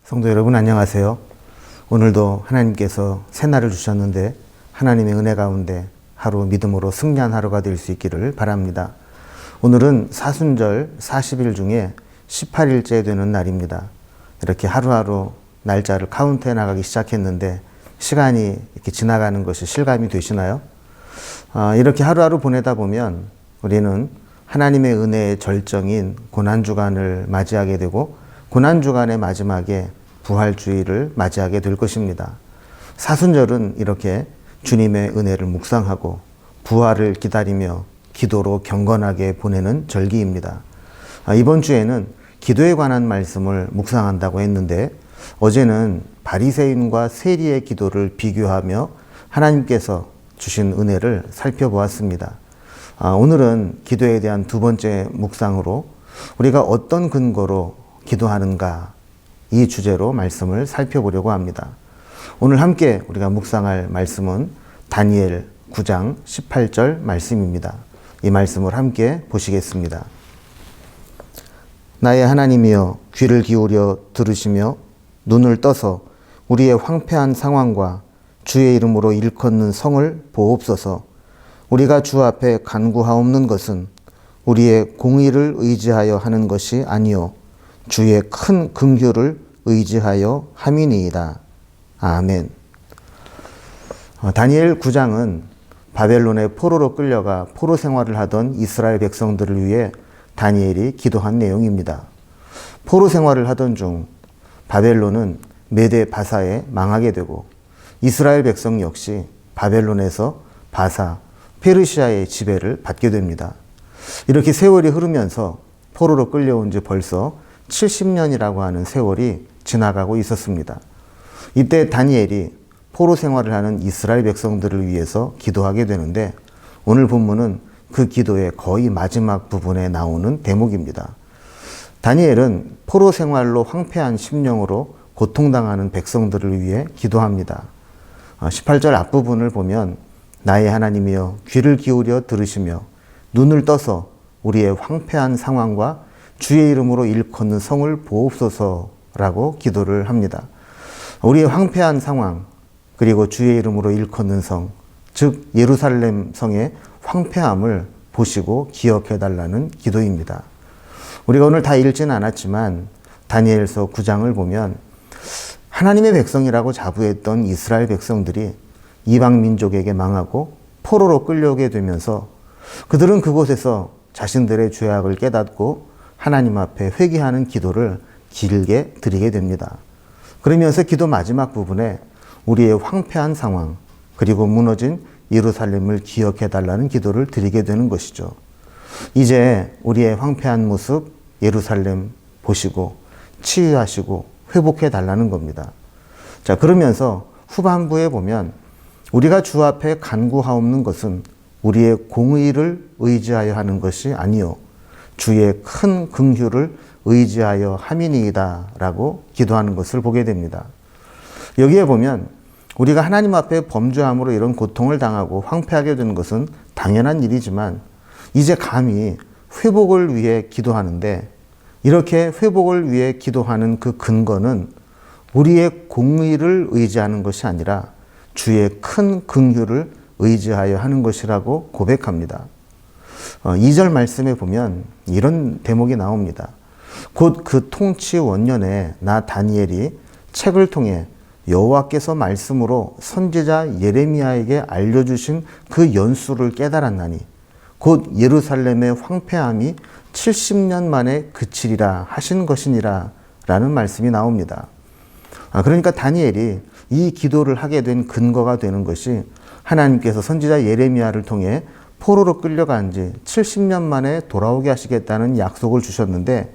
성도 여러분 안녕하세요. 오늘도 하나님께서 새날을 주셨는데 하나님의 은혜 가운데 하루 믿음으로 승리한 하루가 될 수 있기를 바랍니다. 오늘은 사순절 40일 중에 18일째 되는 날입니다. 이렇게 하루하루 날짜를 카운트해 나가기 시작했는데 시간이 이렇게 지나가는 것이 실감이 되시나요? 이렇게 하루하루 보내다 보면 우리는 하나님의 은혜의 절정인 고난주간을 맞이하게 되고 고난주간의 마지막에 부활주의를 맞이하게 될 것입니다. 사순절은 이렇게 주님의 은혜를 묵상하고 부활을 기다리며 기도로 경건하게 보내는 절기입니다. 이번 주에는 기도에 관한 말씀을 묵상한다고 했는데 어제는 바리새인과 세리의 기도를 비교하며 하나님께서 주신 은혜를 살펴보았습니다. 오늘은 기도에 대한 두 번째 묵상으로 우리가 어떤 근거로 기도하는가 이 주제로 말씀을 살펴보려고 합니다. 오늘 함께 우리가 묵상할 말씀은 다니엘 9장 18절 말씀입니다. 이 말씀을 함께 보시겠습니다. 나의 하나님이여 귀를 기울여 들으시며 눈을 떠서 우리의 황폐한 상황과 주의 이름으로 일컫는 성을 보옵소서. 우리가 주 앞에 간구하옵는 것은 우리의 공의를 의지하여 하는 것이 아니요 주의 큰 긍휼을 의지하여 함이니이다. 아멘. 다니엘 9장은 바벨론의 포로로 끌려가 포로 생활을 하던 이스라엘 백성들을 위해 다니엘이 기도한 내용입니다. 포로 생활을 하던 중 바벨론은 메대 바사에 망하게 되고 이스라엘 백성 역시 바벨론에서 바사, 페르시아의 지배를 받게 됩니다. 이렇게 세월이 흐르면서 포로로 끌려온 지 벌써 70년이라고 하는 세월이 지나가고 있었습니다. 이때 다니엘이 포로 생활을 하는 이스라엘 백성들을 위해서 기도하게 되는데 오늘 본문은 그 기도의 거의 마지막 부분에 나오는 대목입니다. 다니엘은 포로 생활로 황폐한 심령으로 고통당하는 백성들을 위해 기도합니다. 18절 앞부분을 보면 나의 하나님이여 귀를 기울여 들으시며 눈을 떠서 우리의 황폐한 상황과 주의 이름으로 일컫는 성을 보옵소서라고 기도를 합니다. 우리의 황폐한 상황 그리고 주의 이름으로 일컫는 성, 즉 예루살렘 성의 황폐함을 보시고 기억해 달라는 기도입니다. 우리가 오늘 다 읽지는 않았지만 다니엘서 9장을 보면 하나님의 백성이라고 자부했던 이스라엘 백성들이 이방 민족에게 망하고 포로로 끌려오게 되면서 그들은 그곳에서 자신들의 죄악을 깨닫고 하나님 앞에 회개하는 기도를 길게 드리게 됩니다. 그러면서 기도 마지막 부분에 우리의 황폐한 상황 그리고 무너진 예루살렘을 기억해 달라는 기도를 드리게 되는 것이죠. 이제 우리의 황폐한 모습 예루살렘 보시고 치유하시고 회복해 달라는 겁니다. 자, 그러면서 후반부에 보면 우리가 주 앞에 간구하옵는 것은 우리의 공의를 의지하여 하는 것이 아니요 주의 큰 긍휼을 의지하여 함이니이다 라고 기도하는 것을 보게 됩니다. 여기에 보면 우리가 하나님 앞에 범죄함으로 이런 고통을 당하고 황폐하게 되는 것은 당연한 일이지만 이제 감히 회복을 위해 기도하는데 이렇게 회복을 위해 기도하는 그 근거는 우리의 공의를 의지하는 것이 아니라 주의 큰 긍휼을 의지하여 하는 것이라고 고백합니다. 2절 말씀에 보면 이런 대목이 나옵니다. 곧 그 통치 원년에 나 다니엘이 책을 통해 여호와께서 말씀으로 선지자 예레미야에게 알려주신 그 연수를 깨달았나니 곧 예루살렘의 황폐함이 70년 만에 그치리라 하신 것이니라 라는 말씀이 나옵니다. 그러니까 다니엘이 이 기도를 하게 된 근거가 되는 것이 하나님께서 선지자 예레미야를 통해 포로로 끌려간 지 70년 만에 돌아오게 하시겠다는 약속을 주셨는데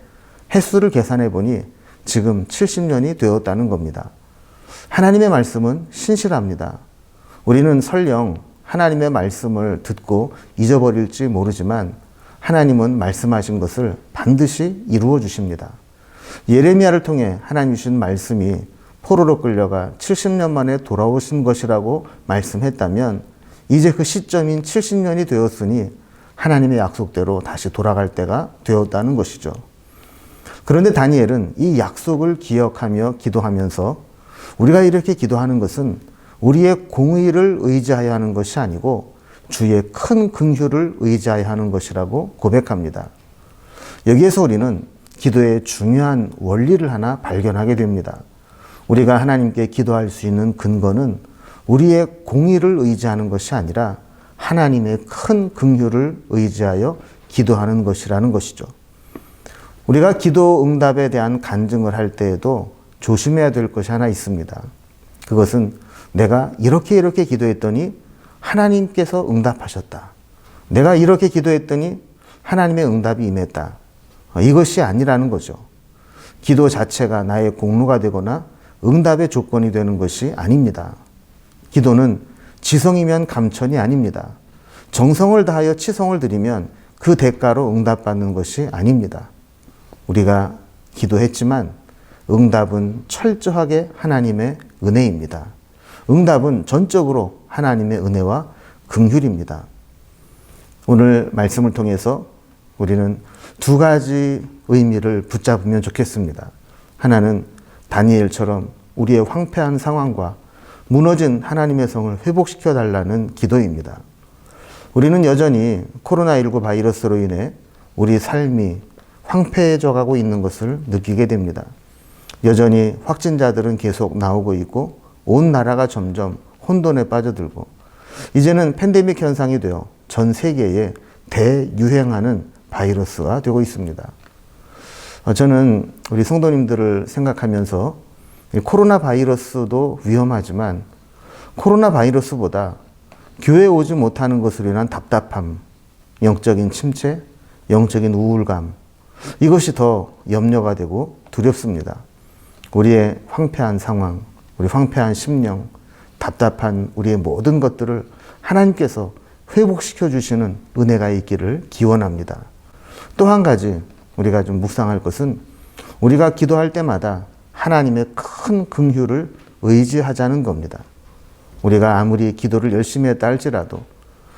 횟수를 계산해 보니 지금 70년이 되었다는 겁니다. 하나님의 말씀은 신실합니다. 우리는 설령 하나님의 말씀을 듣고 잊어버릴지 모르지만 하나님은 말씀하신 것을 반드시 이루어 주십니다. 예레미야를 통해 하나님 주신 말씀이 포로로 끌려가 70년 만에 돌아오신 것이라고 말씀했다면 이제 그 시점인 70년이 되었으니 하나님의 약속대로 다시 돌아갈 때가 되었다는 것이죠. 그런데 다니엘은 이 약속을 기억하며 기도하면서 우리가 이렇게 기도하는 것은 우리의 공의를 의지하여 하는 것이 아니고 주의 큰 긍휼을 의지하여 하는 것이라고 고백합니다. 여기에서 우리는 기도의 중요한 원리를 하나 발견하게 됩니다. 우리가 하나님께 기도할 수 있는 근거는 우리의 공의를 의지하는 것이 아니라 하나님의 큰 긍휼을 의지하여 기도하는 것이라는 것이죠. 우리가 기도 응답에 대한 간증을 할 때에도 조심해야 될 것이 하나 있습니다. 그것은 내가 이렇게 기도했더니 하나님께서 응답하셨다. 내가 이렇게 기도했더니 하나님의 응답이 임했다. 이것이 아니라는 거죠. 기도 자체가 나의 공로가 되거나 응답의 조건이 되는 것이 아닙니다. 기도는 지성이면 감천이 아닙니다. 정성을 다하여 치성을 드리면 그 대가로 응답받는 것이 아닙니다. 우리가 기도했지만 응답은 철저하게 하나님의 은혜입니다. 응답은 전적으로 하나님의 은혜와 긍휼입니다. 오늘 말씀을 통해서 우리는 두 가지 의미를 붙잡으면 좋겠습니다. 하나는 다니엘처럼 우리의 황폐한 상황과 무너진 하나님의 성을 회복시켜 달라는 기도입니다. 우리는 여전히 코로나19 바이러스로 인해 우리 삶이 황폐해져 가고 있는 것을 느끼게 됩니다. 여전히 확진자들은 계속 나오고 있고 온 나라가 점점 혼돈에 빠져들고 이제는 팬데믹 현상이 되어 전 세계에 대유행하는 바이러스가 되고 있습니다. 저는 우리 성도님들을 생각하면서 코로나 바이러스도 위험하지만 코로나 바이러스보다 교회에 오지 못하는 것으로 인한 답답함, 영적인 침체, 영적인 우울감, 이것이 더 염려가 되고 두렵습니다. 우리의 황폐한 상황, 우리 황폐한 심령, 답답한 우리의 모든 것들을 하나님께서 회복시켜 주시는 은혜가 있기를 기원합니다. 또 한 가지 우리가 좀 묵상할 것은 우리가 기도할 때마다 하나님의 큰 긍휼을 의지하자는 겁니다. 우리가 아무리 기도를 열심히 했다 할지라도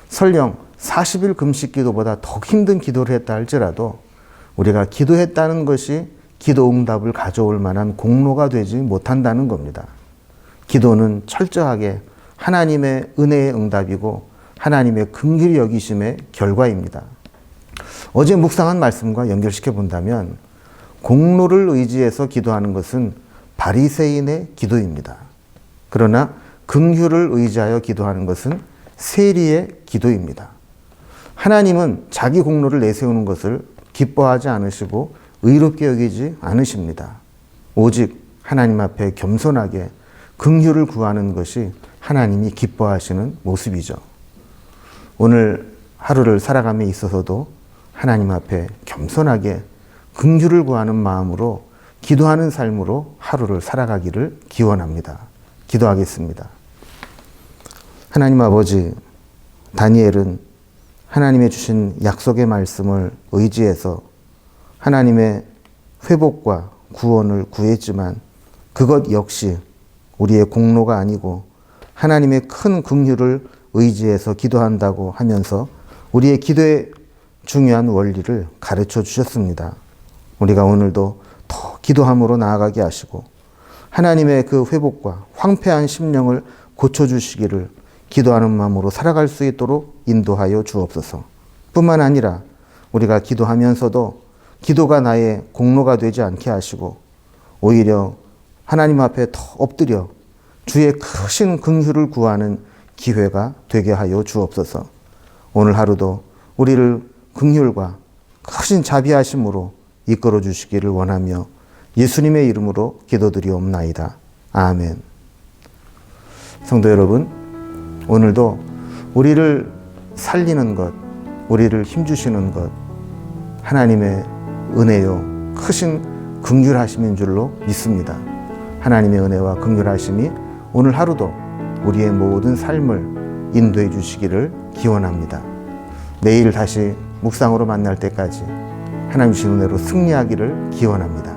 설령 40일 금식 기도보다 더 힘든 기도를 했다 할지라도 우리가 기도했다는 것이 기도 응답을 가져올 만한 공로가 되지 못한다는 겁니다. 기도는 철저하게 하나님의 은혜의 응답이고 하나님의 긍휼히 여기심의 결과입니다. 어제 묵상한 말씀과 연결시켜 본다면 공로를 의지해서 기도하는 것은 바리새인의 기도입니다. 그러나 긍휼을 의지하여 기도하는 것은 세리의 기도입니다. 하나님은 자기 공로를 내세우는 것을 기뻐하지 않으시고 의롭게 여기지 않으십니다. 오직 하나님 앞에 겸손하게 긍휼을 구하는 것이 하나님이 기뻐하시는 모습이죠. 오늘 하루를 살아감에 있어서도 하나님 앞에 겸손하게 긍휼을 구하는 마음으로 기도하는 삶으로 하루를 살아가기를 기원합니다. 기도하겠습니다. 하나님 아버지, 다니엘은 하나님의 주신 약속의 말씀을 의지해서 하나님의 회복과 구원을 구했지만 그것 역시 우리의 공로가 아니고 하나님의 큰 긍휼을 의지해서 기도한다고 하면서 우리의 기도의 중요한 원리를 가르쳐 주셨습니다. 우리가 오늘도 더 기도함으로 나아가게 하시고 하나님의 그 회복과 황폐한 심령을 고쳐주시기를 기도하는 마음으로 살아갈 수 있도록 인도하여 주옵소서. 뿐만 아니라 우리가 기도하면서도 기도가 나의 공로가 되지 않게 하시고 오히려 하나님 앞에 더 엎드려 주의 크신 긍휼을 구하는 기회가 되게 하여 주옵소서. 오늘 하루도 우리를 긍휼과 크신 자비하심으로 이끌어 주시기를 원하며 예수님의 이름으로 기도드리옵나이다. 아멘. 성도 여러분, 오늘도 우리를 살리는 것, 우리를 힘주시는 것, 하나님의 은혜요 크신 긍휼하심인 줄로 믿습니다. 하나님의 은혜와 긍휼하심이 오늘 하루도 우리의 모든 삶을 인도해 주시기를 기원합니다. 내일 다시 묵상으로 만날 때까지 하나님 주신 은혜로 승리하기를 기원합니다.